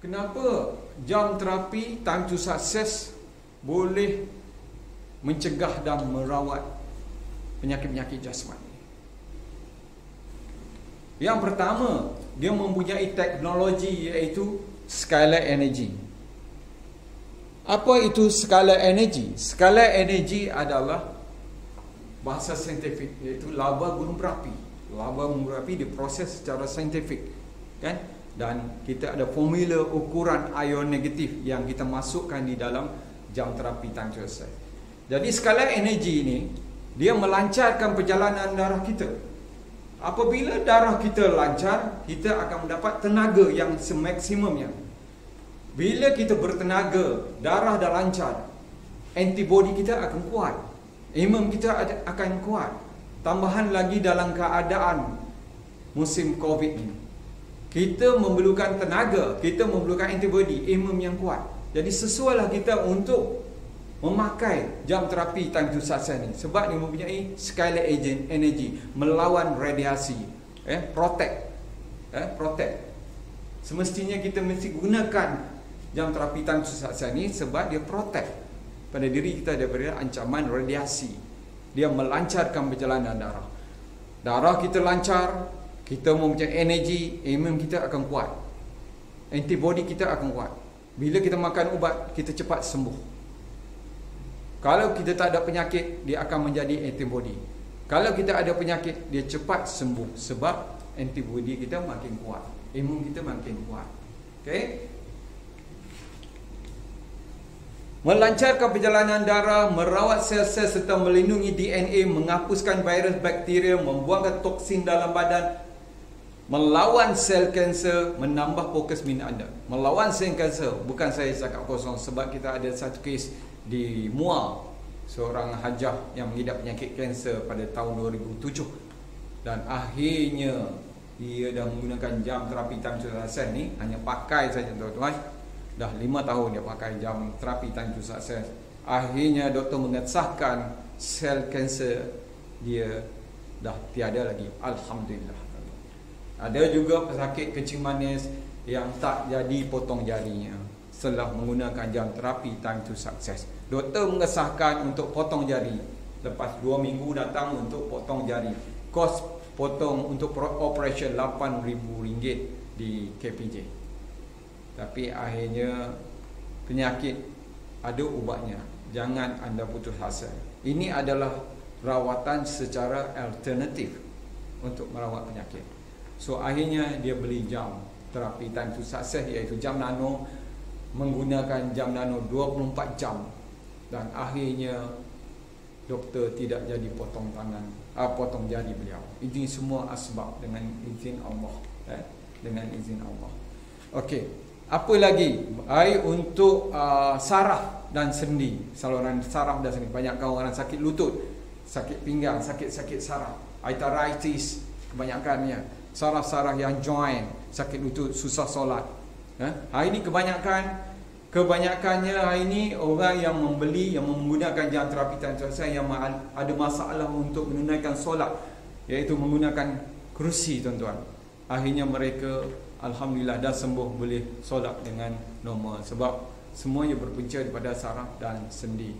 Kenapa jam terapi time to success boleh mencegah dan merawat penyakit-penyakit jasmani? Yang pertama, dia mempunyai teknologi iaitu scalar energy. Apa itu scalar energy? Scalar energy adalah bahasa saintifik, iaitu lava gunung berapi. Lava gunung berapi diproses secara saintifik, kan? Dan kita ada formula ukuran ion negatif yang kita masukkan di dalam jam terapi time to success. Jadi scalar energy ini dia melancarkan perjalanan darah kita. Apabila darah kita lancar, kita akan mendapat tenaga yang semaksimumnya. Bila kita bertenaga, darah dah lancar, antibody kita akan kuat, imun kita akan kuat. Tambahan lagi dalam keadaan musim COVID ini, kita memerlukan tenaga, kita memerlukan antibody, imun yang kuat. Jadi sesuailah kita untuk memakai jam terapi time to success ni, sebab dia mempunyai scalar agent energy, melawan radiasi, protect. Semestinya kita mesti gunakan jam terapi time to success ni sebab dia protect pada diri kita daripada ancaman radiasi. Dia melancarkan perjalanan darah. Darah kita lancar, kita mempunyai energi, imun kita akan kuat, antibody kita akan kuat. Bila kita makan ubat, kita cepat sembuh. Kalau kita tak ada penyakit, dia akan menjadi antibody. Kalau kita ada penyakit, dia cepat sembuh sebab antibody kita makin kuat, imun kita makin kuat. Okey? Melancarkan perjalanan darah, merawat sel-sel serta melindungi DNA, menghapuskan virus, bakteria, membuangkan toksin dalam badan, melawan sel kanser, menambah fokus minat anda. Melawan sel kanser, bukan saya cakap kosong, sebab kita ada satu kes di Muar, seorang hajah yang mengidap penyakit kanser pada tahun 2007, dan akhirnya dia dah menggunakan jam terapi time to success ni, hanya pakai saja tuan-tuan. Dah 5 tahun dia pakai jam terapi time to success. Akhirnya doktor mengesahkan sel kanser dia dah tiada lagi, alhamdulillah. Ada juga pesakit kencing manis yang tak jadi potong jarinya setelah menggunakan jam terapi time to success. Doktor mengesahkan untuk potong jari. Lepas 2 minggu datang untuk potong jari. Kos potong untuk operation RM8,000 di KPJ. Tapi akhirnya penyakit ada ubatnya. Jangan anda putus asa. Ini adalah rawatan secara alternatif untuk merawat penyakit. So akhirnya dia beli jam terapi time to success, iaitu jam nano, menggunakan jam nano 24 jam, dan akhirnya doktor tidak jadi potong jari beliau. Ini semua asbab dengan izin Allah, dengan izin Allah. Okey, apa lagi? Untuk saraf dan sendi, saluran saraf dan sendi. Banyak orang sakit lutut, sakit pinggang, sakit saraf, arthritis kebanyakannya. Saraf-saraf yang joint, sakit lutut, susah solat. Hari ini kebanyakannya hari ini orang yang membeli, yang menggunakan jam terapi time to success yang ada masalah untuk menunaikan solat, iaitu menggunakan kerusi tuan-tuan. Akhirnya mereka alhamdulillah dah sembuh, boleh solat dengan normal, sebab semuanya berpunca daripada saraf dan sendi.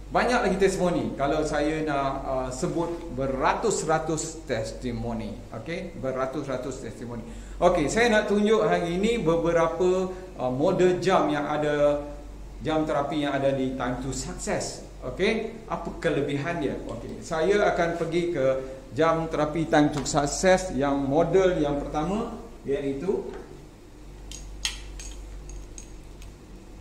Banyak lagi testimoni. Kalau saya nak sebut beratus-ratus testimoni, okey, beratus-ratus testimoni. Okey, saya nak tunjuk hari ini beberapa model jam yang ada, jam terapi yang ada di time to success. Okey, apa kelebihan dia? Okey, saya akan pergi ke jam terapi time to success yang model yang pertama, iaitu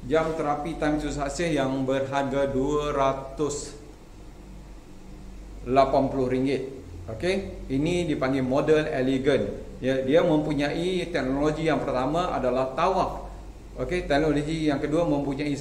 jam terapi time to success yang berharga RM280. Okey, ini dipanggil model elegant. Dia mempunyai teknologi yang pertama adalah tawaf. Okey, teknologi yang kedua mempunyai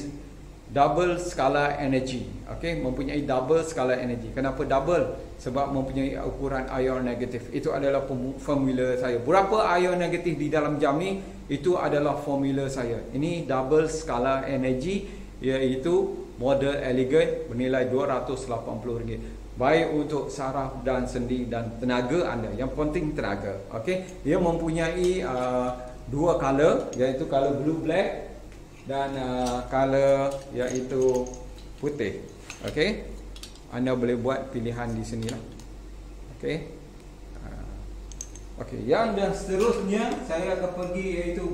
double scalar energy. Okey, mempunyai double scalar energy. Kenapa double? Sebab mempunyai ukuran ion negatif. Itu adalah formula saya. Berapa ion negatif di dalam jam ni? Itu adalah formula saya. Ini double scalar energy, iaitu model elegant bernilai RM280. Baik untuk saraf dan sendi dan tenaga anda. Yang penting tenaga. Okey, dia mempunyai dua color, iaitu color blue black dan color iaitu putih. Okey, anda boleh buat pilihan di sini lah. Okey, okey. Yang dan seterusnya saya akan pergi iaitu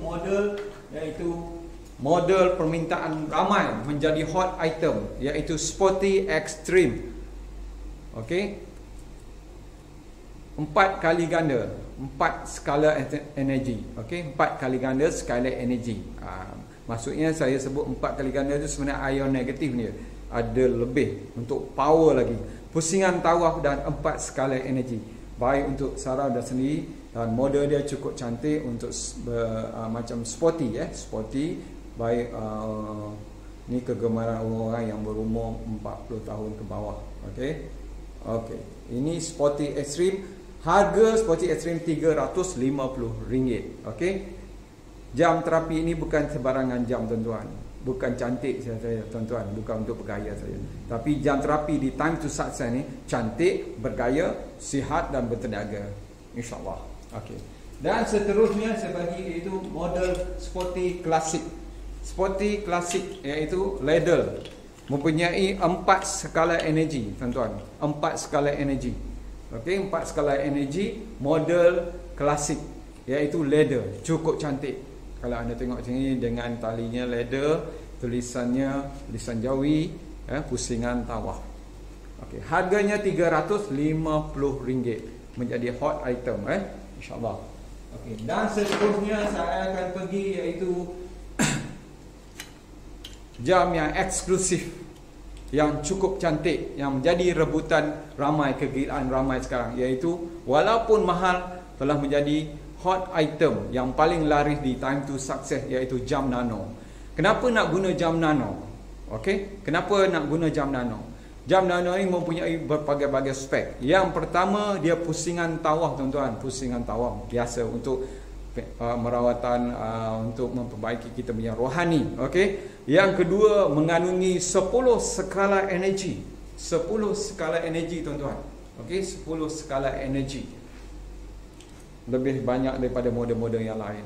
model permintaan ramai menjadi hot item, iaitu Sporty Extreme. Okey, 4 kali ganda, 4 skala energy. Okey, 4 kali ganda skala energy. Maksudnya saya sebut 4 kali ganda itu sebenarnya ion negatif dia. Ada lebih untuk power lagi. Pusingan tawaf dan 4 skala energy. Baik untuk saraf dan sendi, dan model dia cukup cantik untuk macam sporty sporty. Baik ni kegemaran orang yang berumur 40 tahun ke bawah. Okey. Okey. Ini Sporty Extreme. Harga Sporty Extreme RM350. Okey. Jam terapi ini bukan sebarangan jam, tuan-tuan. Bukan cantik saja, tuan-tuan, bukan untuk bergaya saja. Tapi jam terapi di Time to Success ni cantik, bergaya, sihat dan bertenaga. Insya-Allah. Okey. Dan seterusnya saya bagi iaitu model Sporty Classic. Sporty Classic iaitu ladle. Mempunyai 4 skala energi, tuan-tuan. 4 skala energi. Okey, 4 skala energi, model klasik iaitu ladle. Cukup cantik. Kalau anda tengok sini dengan talinya ladle, tulisannya tulisan Jawi, pusingan tawaf. Okey, harganya RM350 menjadi hot item, insya-Allah. Okey, dan seterusnya saya akan pergi iaitu jam yang eksklusif, yang cukup cantik, yang menjadi rebutan ramai, kegilaan ramai sekarang, iaitu walaupun mahal telah menjadi hot item yang paling laris di Time to Success, iaitu jam nano. Kenapa nak guna jam nano? Okey, kenapa nak guna jam nano? Jam nano ini mempunyai berbagai-bagai spek. Yang pertama, dia pusingan tawaf, tuan-tuan. Pusingan tawaf biasa untuk merawatan, untuk memperbaiki kita punya rohani. Okey. Yang kedua, mengandungi 10 skala energi. 10 skala energi, tuan-tuan. Okey, 10 skala energi. Lebih banyak daripada model-model yang lain.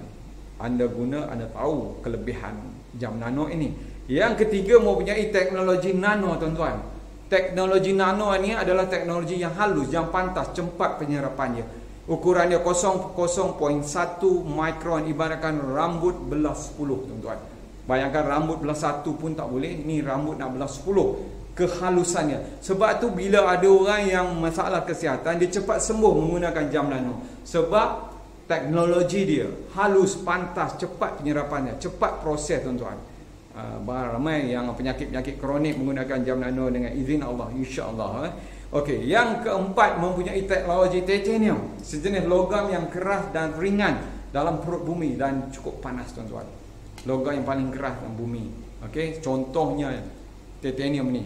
Anda guna, anda tahu kelebihan jam nano ini. Yang ketiga, mempunyai teknologi nano, tuan-tuan. Teknologi nano ini adalah teknologi yang halus, yang pantas, cepat penyerapannya. Ukuran dia 0.1 mikron, ibaratkan rambut belah 10, tuan-tuan. Bayangkan rambut belah 1 pun tak boleh, ni rambut nak belah 10. Kehalusannya. Sebab tu bila ada orang yang masalah kesihatan, dia cepat sembuh menggunakan jam nano. Sebab teknologi dia halus, pantas, cepat penyerapannya, cepat proses, tuan-tuan. Ramai yang penyakit-penyakit kronik menggunakan jam nano dengan izin Allah, insya-Allah. Okey, yang keempat, mempunyai teknologi titanium, sejenis logam yang keras dan ringan dalam perut bumi dan cukup panas, tuan-tuan. Logam yang paling keras dalam bumi. Okey, contohnya titanium ni.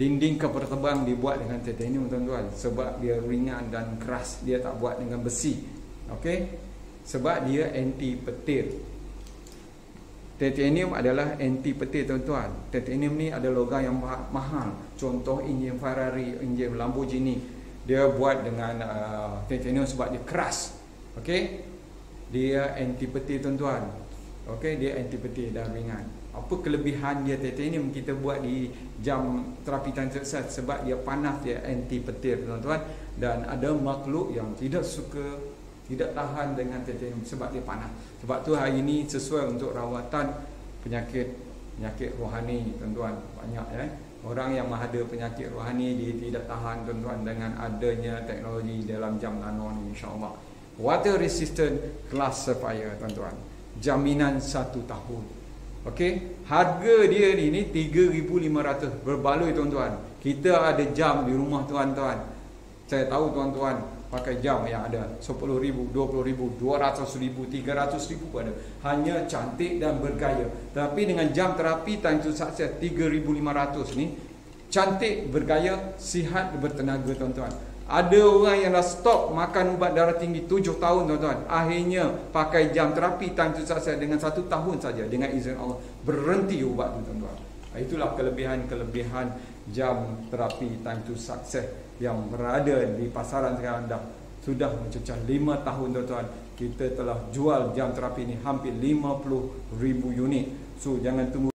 Dinding kapal terbang dibuat dengan titanium, tuan-tuan, sebab dia ringan dan keras, dia tak buat dengan besi. Okey, sebab dia anti petir. Titanium adalah anti petir, tuan-tuan. Titanium ni ada logam yang mahal. Contoh enjin Ferrari, enjin Lamborghini, dia buat dengan titanium sebab dia keras. Okey, dia anti petir, tuan-tuan. Okey, dia anti petir dan ringan. Apa kelebihan dia titanium kita buat di jam terapi Time to Success? Sebab dia panas, dia anti petir, tuan-tuan. Dan ada makhluk yang tidak suka, tidak tahan dengan titanium sebab dia panas. Sebab tu hari ini sesuai untuk rawatan penyakit rohani, tuan-tuan. Banyak orang yang ada penyakit rohani, dia tidak tahan, tuan-tuan, dengan adanya teknologi dalam jam nano ni, insya-Allah. Water resistant glass sapphire, tuan-tuan. Jaminan 1 tahun. Okey, harga dia ni 3,500 berbaloi, tuan-tuan. Kita ada jam di rumah, tuan-tuan. Saya tahu tuan-tuan pakai jam yang ada 10,000, 20,000, 200,000, 300,000 pun ada. Hanya cantik dan bergaya. Tapi dengan jam terapi Time to Success 3,500 ni, cantik, bergaya, sihat, bertenaga, tuan-tuan. Ada orang yang dah stop makan ubat darah tinggi 7 tahun, tuan-tuan. Akhirnya pakai jam terapi Time to Success dengan 1 tahun saja, dengan izin Allah berhenti ubat tu, tuan-tuan. Itulah kelebihan-kelebihan jam terapi Time to Success yang berada di pasaran sekarang. Sudah mencecah 5 tahun, tuan-tuan. kita telah jual jam terapi ni hampir 50,000 unit. So jangan tunggu